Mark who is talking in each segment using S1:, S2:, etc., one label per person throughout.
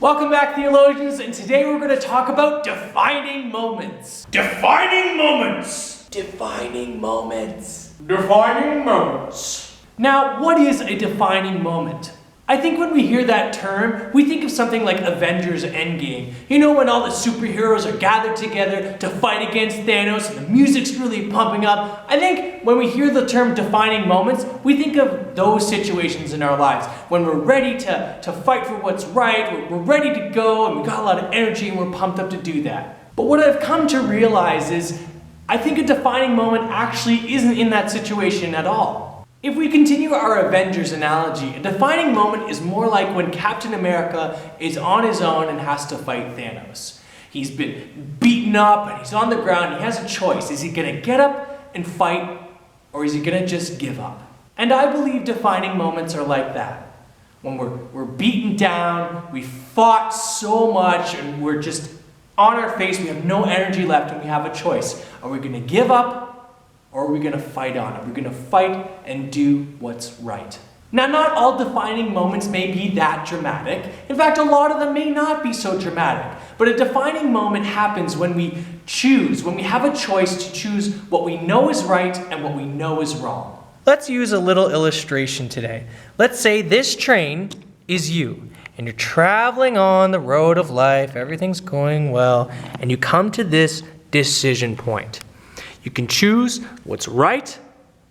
S1: Welcome back, theologians, and today we're going to talk about defining moments.
S2: Defining moments!
S1: Defining moments.
S2: Defining moments.
S1: Now, what is a defining moment? I think when we hear that term, we think of something like Avengers Endgame. You know, when all the superheroes are gathered together to fight against Thanos and the music's really pumping up. I think when we hear the term defining moments, we think of those situations in our lives when we're ready to fight for what's right, we're ready to go, and we got a lot of energy and we're pumped up to do that. But what I've come to realize is I think a defining moment actually isn't in that situation at all. If we continue our Avengers analogy, a defining moment is more like when Captain America is on his own and has to fight Thanos. He's been beaten up and he's on the ground. He has a choice. Is he going to get up and fight, or is he going to just give up? And I believe defining moments are like that. When we're beaten down, we fought so much and we're just on our face, we have no energy left, and we have a choice. Are we going to give up? Or are we going to fight on? Are we going to fight and do what's right? Now, not all defining moments may be that dramatic. In fact, a lot of them may not be so dramatic. But a defining moment happens when we choose, when we have a choice to choose what we know is right and what we know is wrong.
S3: Let's use a little illustration today. Let's say this train is you, and you're traveling on the road of life, everything's going well, and you come to this decision point. You can choose what's right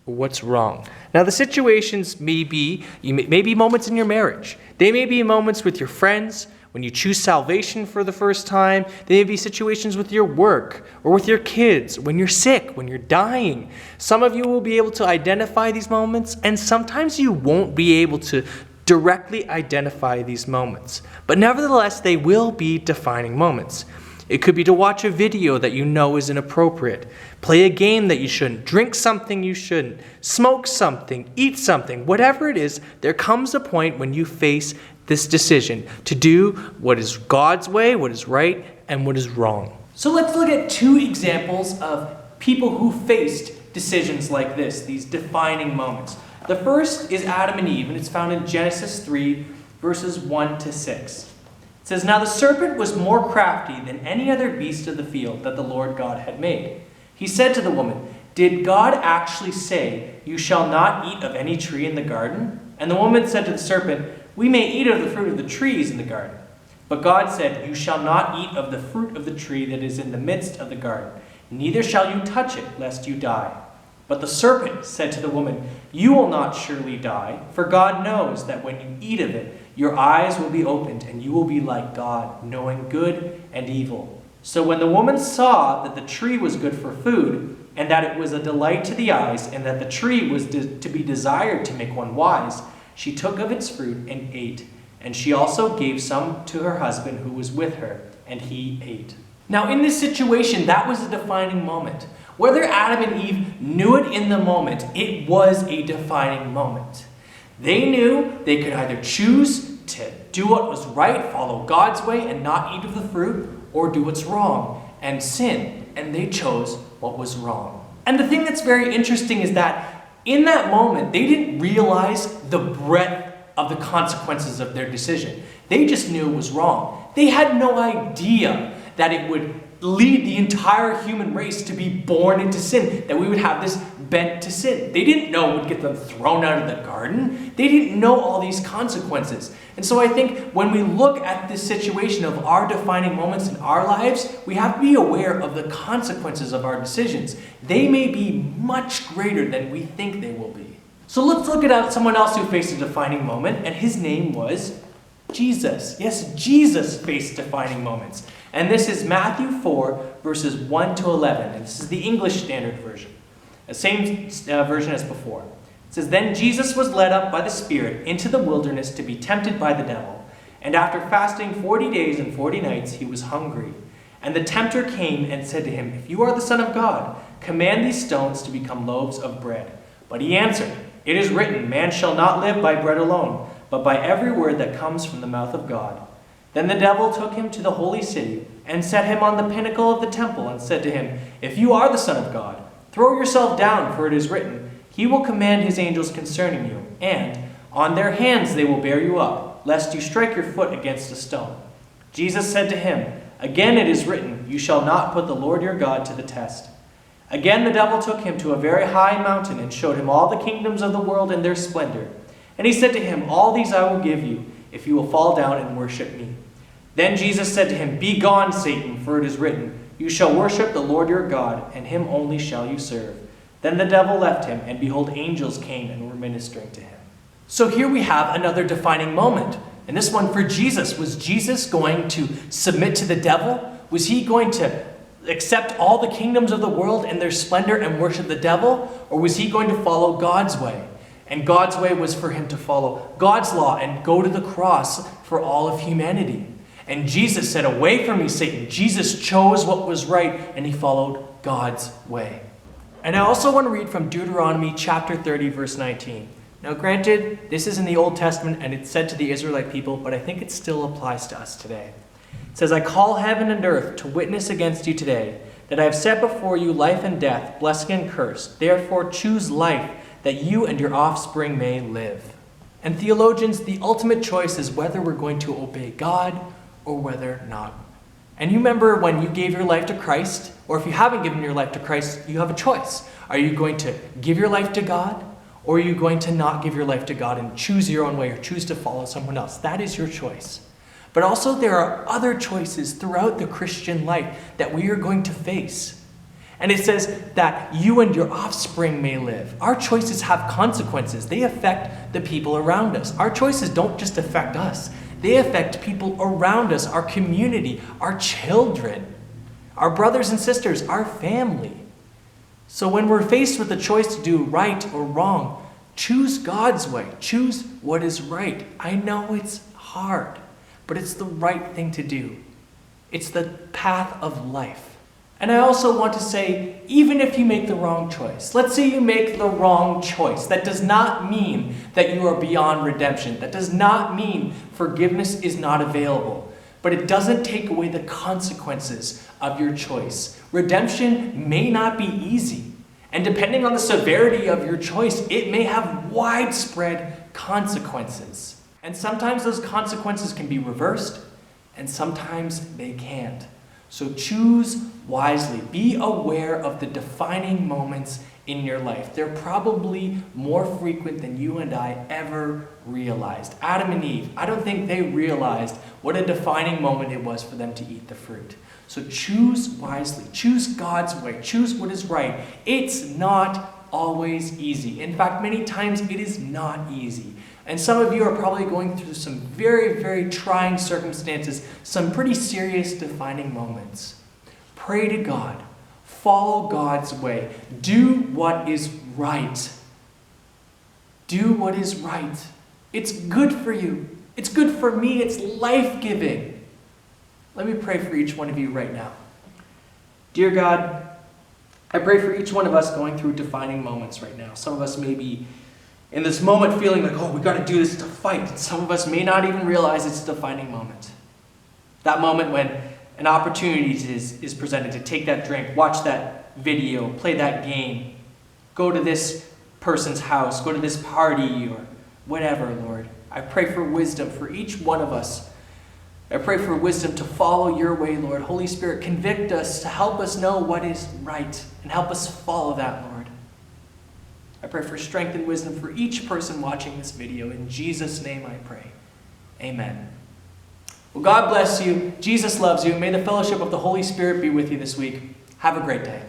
S3: or what's wrong. Now, the situations may be moments in your marriage. They may be moments with your friends, when you choose salvation for the first time. They may be situations with your work or with your kids, when you're sick, when you're dying. Some of you will be able to identify these moments, and sometimes you won't be able to directly identify these moments. But nevertheless, they will be defining moments. It could be to watch a video that you know is inappropriate, play a game that you shouldn't, drink something you shouldn't, smoke something, eat something, whatever it is. There comes a point when you face this decision to do what is God's way, what is right, and what is wrong.
S1: So let's look at two examples of people who faced decisions like this, these defining moments. The first is Adam and Eve, and it's found in Genesis 3, verses 1 to 6. It says, "Now the serpent was more crafty than any other beast of the field that the Lord God had made. He said to the woman, 'Did God actually say, you shall not eat of any tree in the garden?' And the woman said to the serpent, 'We may eat of the fruit of the trees in the garden.' But God said, 'You shall not eat of the fruit of the tree that is in the midst of the garden, neither shall you touch it, lest you die.' But the serpent said to the woman, 'You will not surely die, for God knows that when you eat of it, your eyes will be opened, and you will be like God, knowing good and evil.' So when the woman saw that the tree was good for food, and that it was a delight to the eyes, and that the tree was to be desired to make one wise, she took of its fruit and ate. And she also gave some to her husband who was with her, and he ate." Now, in this situation, that was a defining moment. Whether Adam and Eve knew it in the moment, it was a defining moment. They knew they could either choose to do what was right, follow God's way, and not eat of the fruit, or do what's wrong and sin, and they chose what was wrong. And the thing that's very interesting is that in that moment, they didn't realize the breadth of the consequences of their decision. They just knew it was wrong. They had no idea that it would lead the entire human race to be born into sin, that we would have this bent to sin. They didn't know it would get them thrown out of the garden. They didn't know all these consequences. And so I think when we look at this situation of our defining moments in our lives, we have to be aware of the consequences of our decisions. They may be much greater than we think they will be. So let's look at someone else who faced a defining moment, and his name was Jesus. Yes, Jesus faced defining moments. And this is Matthew 4, verses 1 to 11. And this is the English Standard Version. The same version as before. It says, "Then Jesus was led up by the Spirit into the wilderness to be tempted by the devil. And after fasting 40 days and 40 nights, he was hungry. And the tempter came and said to him, 'If you are the Son of God, command these stones to become loaves of bread.' But he answered, 'It is written, man shall not live by bread alone, but by every word that comes from the mouth of God.' Then the devil took him to the holy city and set him on the pinnacle of the temple and said to him, 'If you are the Son of God, throw yourself down, for it is written, he will command his angels concerning you, and on their hands they will bear you up, lest you strike your foot against a stone.' Jesus said to him, "Again it is written, you shall not put the Lord your God to the test." Again the devil took him to a very high mountain and showed him all the kingdoms of the world and their splendor. And he said to him, "All these I will give you, if you will fall down and worship me." Then Jesus said to him, "Begone, Satan, for it is written, you shall worship the Lord your God, and him only shall you serve." Then the devil left him, and behold, angels came and were ministering to him. So here we have another defining moment. And this one for Jesus. Was Jesus going to submit to the devil? Was he going to accept all the kingdoms of the world and their splendor and worship the devil? Or was he going to follow God's way? And God's way was for him to follow God's law and go to the cross for all of humanity. And Jesus said, "Away from me, Satan." Jesus chose what was right, and he followed God's way. And I also want to read from Deuteronomy chapter 30, verse 19. Now granted, this is in the Old Testament, and it's said to the Israelite people, but I think it still applies to us today. It says, "I call heaven and earth to witness against you today, that I have set before you life and death, blessing and curse. Therefore choose life, that you and your offspring may live." And theologians, the ultimate choice is whether we're going to obey God or whether not. And you remember when you gave your life to Christ, or if you haven't given your life to Christ, you have a choice. Are you going to give your life to God, or are you going to not give your life to God and choose your own way or choose to follow someone else? That is your choice. But also there are other choices throughout the Christian life that we are going to face. And it says that you and your offspring may live. Our choices have consequences. They affect the people around us. Our choices don't just affect us. They affect people around us, our community, our children, our brothers and sisters, our family. So when we're faced with the choice to do right or wrong, choose God's way. Choose what is right. I know it's hard, but it's the right thing to do. It's the path of life. And I also want to say, even if you make the wrong choice, let's say you make the wrong choice, that does not mean that you are beyond redemption. That does not mean forgiveness is not available. But it doesn't take away the consequences of your choice. Redemption may not be easy. And depending on the severity of your choice, it may have widespread consequences. And sometimes those consequences can be reversed, and sometimes they can't. So choose wisely. Be aware of the defining moments in your life. They're probably more frequent than you and I ever realized. Adam and Eve, I don't think they realized what a defining moment it was for them to eat the fruit. So choose wisely. Choose God's way. Choose what is right. It's not always easy. In fact, many times it is not easy. And some of you are probably going through some very, very trying circumstances, some pretty serious defining moments. Pray to God. Follow God's way. Do what is right. Do what is right. It's good for you. It's good for me. It's life-giving. Let me pray for each one of you right now. Dear God, I pray for each one of us going through defining moments right now. Some of us may be in this moment feeling like, oh, we got to do this to fight. And some of us may not even realize it's a defining moment. That moment when an opportunity is presented to take that drink, watch that video, play that game, go to this person's house, go to this party, or whatever, Lord. I pray for wisdom for each one of us. I pray for wisdom to follow your way, Lord. Holy Spirit, convict us to help us know what is right and help us follow that, Lord. I pray for strength and wisdom for each person watching this video. In Jesus' name I pray. Amen. Well, God bless you. Jesus loves you. May the fellowship of the Holy Spirit be with you this week. Have a great day.